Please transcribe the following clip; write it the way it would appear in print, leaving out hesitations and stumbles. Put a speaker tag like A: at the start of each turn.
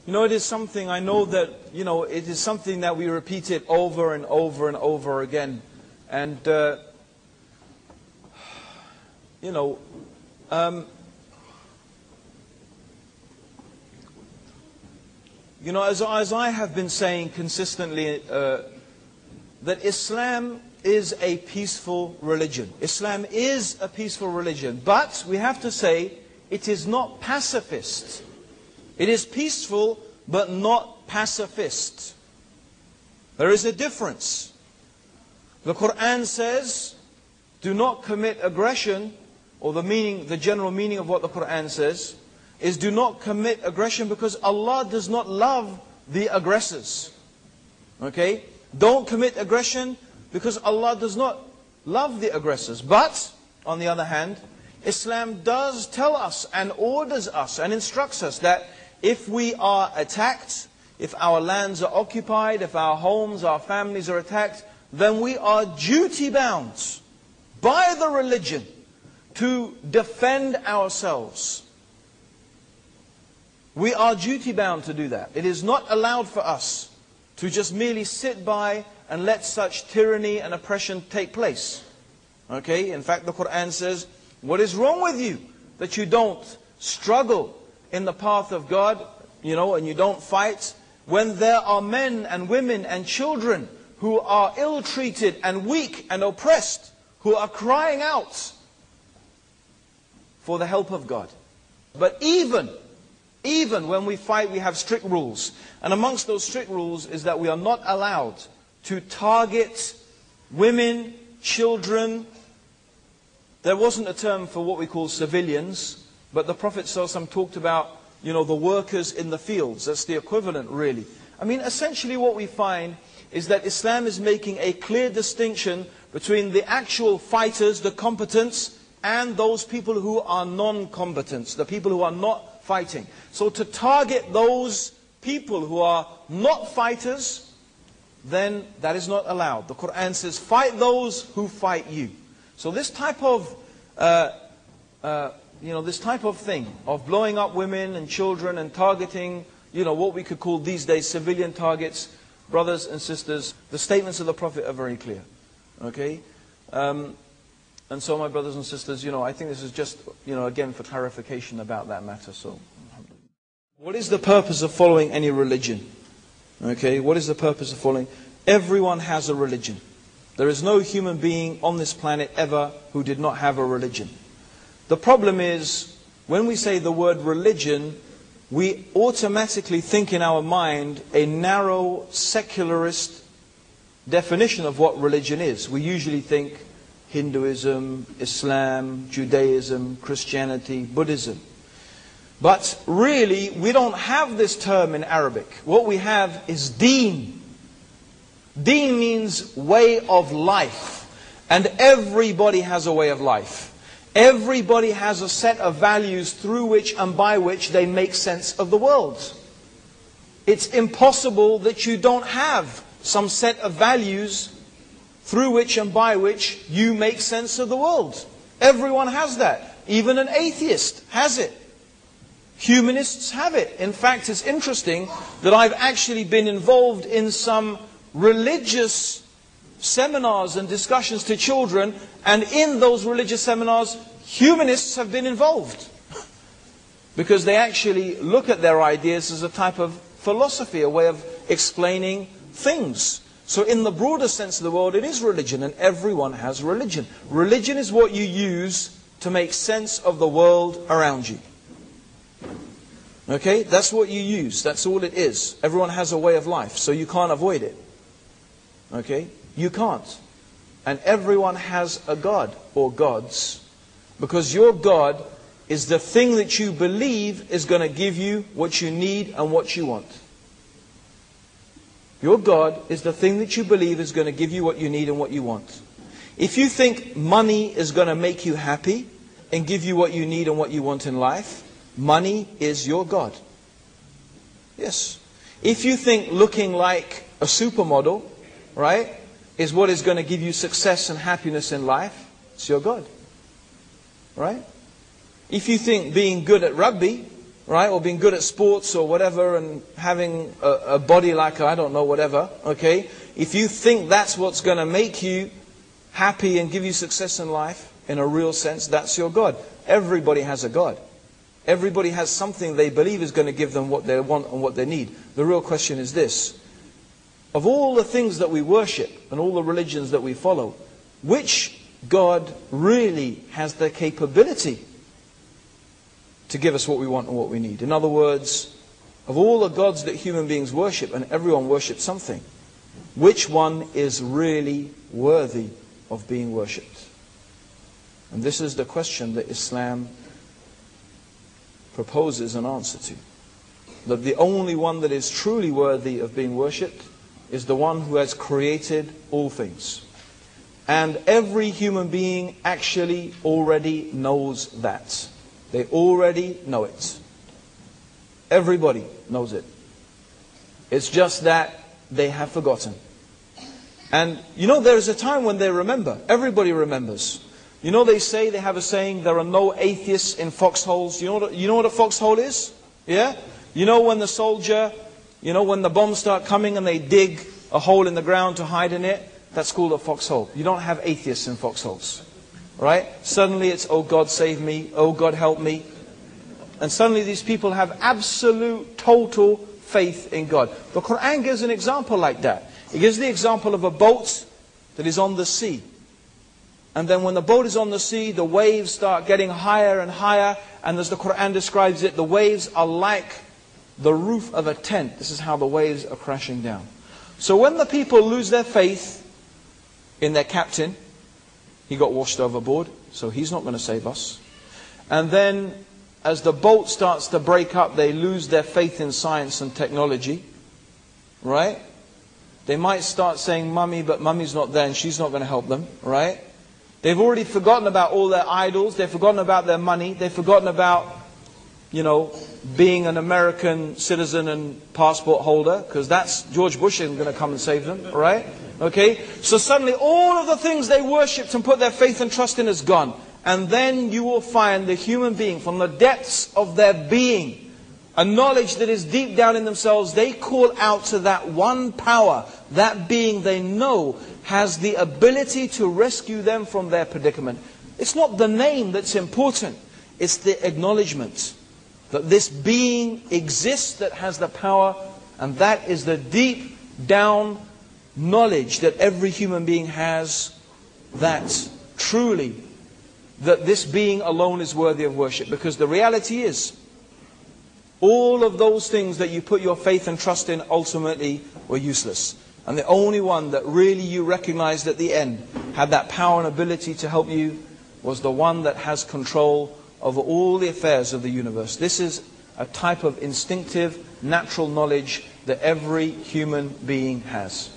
A: You know, it is something, I know that, you know, it is something that we repeat it over and over and over again. And, you know, as I have been saying consistently, that Islam is a peaceful religion. Islam is a peaceful religion. But we have to say, it is not pacifist. It is peaceful, but not pacifist. There is a difference. The Quran says, do not commit aggression, or the general meaning of what the Quran says, is do not commit aggression because Allah does not love the aggressors. Okay? Don't commit aggression because Allah does not love the aggressors. But, on the other hand, Islam does tell us and orders us and instructs us that if we are attacked, if our lands are occupied, if our homes, our families are attacked, then we are duty-bound by the religion to defend ourselves. We are duty-bound to do that. It is not allowed for us to just merely sit by and let such tyranny and oppression take place. Okay? In fact, the Quran says, what is wrong with you that you don't struggle in the path of God, and you don't fight when there are men and women and children who are ill-treated and weak and oppressed, who are crying out for the help of God. But even when we fight, we have strict rules. And amongst those strict rules is that we are not allowed to target women, children. There wasn't a term for what we call civilians, but the Prophet ﷺ talked about, the workers in the fields. That's the equivalent, really. I mean, essentially what we find is that Islam is making a clear distinction between the actual fighters, the combatants, and those people who are non-combatants, the people who are not fighting. So to target those people who are not fighters, then that is not allowed. The Quran says, fight those who fight you. So this type of this type of thing, of blowing up women and children and targeting, what we could call these days civilian targets, brothers and sisters, the statements of the Prophet are very clear. Okay? And so my brothers and sisters, I think this is just, again for clarification about that matter. So, what is the purpose of following any religion? Okay, what is the purpose of following? Everyone has a religion. There is no human being on this planet ever who did not have a religion. The problem is, when we say the word religion, we automatically think in our mind a narrow, secularist definition of what religion is. We usually think Hinduism, Islam, Judaism, Christianity, Buddhism. But really, we don't have this term in Arabic. What we have is deen. Deen means way of life. And everybody has a way of life. Everybody has a set of values through which and by which they make sense of the world. It's impossible that you don't have some set of values through which and by which you make sense of the world. Everyone has that. Even an atheist has it. Humanists have it. In fact, it's interesting that I've actually been involved in some religious seminars and discussions to children, and in those religious seminars, humanists have been involved. Because they actually look at their ideas as a type of philosophy, a way of explaining things. So in the broader sense of the word, it is religion, and everyone has religion. Religion is what you use to make sense of the world around you. Okay? That's what you use. That's all it is. Everyone has a way of life, so you can't avoid it. Okay? You can't. And everyone has a God or gods. Because your God is the thing that you believe is going to give you what you need and what you want. Your God is the thing that you believe is going to give you what you need and what you want. If you think money is going to make you happy and give you what you need and what you want in life, money is your God. Yes. If you think looking like a supermodel, right, is what is going to give you success and happiness in life, it's your God. Right? If you think being good at rugby, right, or being good at sports or whatever, and having a body like, I don't know, whatever, okay, if you think that's what's going to make you happy and give you success in life, in a real sense, that's your God. Everybody has a God. Everybody has something they believe is going to give them what they want and what they need. The real question is this: of all the things that we worship and all the religions that we follow, which God really has the capability to give us what we want and what we need? In other words, of all the gods that human beings worship, and everyone worships something, which one is really worthy of being worshipped? And this is the question that Islam proposes an answer to. That the only one that is truly worthy of being worshipped is the one who has created all things. And every human being actually already knows that. They already know it. Everybody knows it. It's just that they have forgotten. And you know, there is a time when they remember. Everybody remembers. You know, they have a saying, there are no atheists in foxholes. You know what a foxhole is? Yeah? You know when the soldier, when the bombs start coming and they dig a hole in the ground to hide in it? That's called a foxhole. You don't have atheists in foxholes. Right? Suddenly it's, oh God save me, oh God help me. And suddenly these people have absolute, total faith in God. The Quran gives an example like that. It gives the example of a boat that is on the sea. And then when the boat is on the sea, the waves start getting higher and higher. And as the Quran describes it, the waves are like the roof of a tent. This is how the waves are crashing down. So when the people lose their faith in their captain, he got washed overboard, so he's not going to save us. And then as the boat starts to break up, they lose their faith in science and technology. Right? They might start saying, Mummy, but Mummy's not there and she's not going to help them. Right? They've already forgotten about all their idols. They've forgotten about their money. They've forgotten about, being an American citizen and passport holder, because that's George Bush isn't going to come and save them, right? Okay? So suddenly all of the things they worshipped and put their faith and trust in is gone. And then you will find the human being, from the depths of their being, a knowledge that is deep down in themselves, they call out to that one power, that being they know has the ability to rescue them from their predicament. It's not the name that's important. It's the acknowledgement that this being exists that has the power, and that is the deep down knowledge that every human being has, that truly, that this being alone is worthy of worship. Because the reality is, all of those things that you put your faith and trust in ultimately were useless. And the only one that really you recognized at the end had that power and ability to help you was the one that has control over all the affairs of the universe. This is a type of instinctive, natural knowledge that every human being has.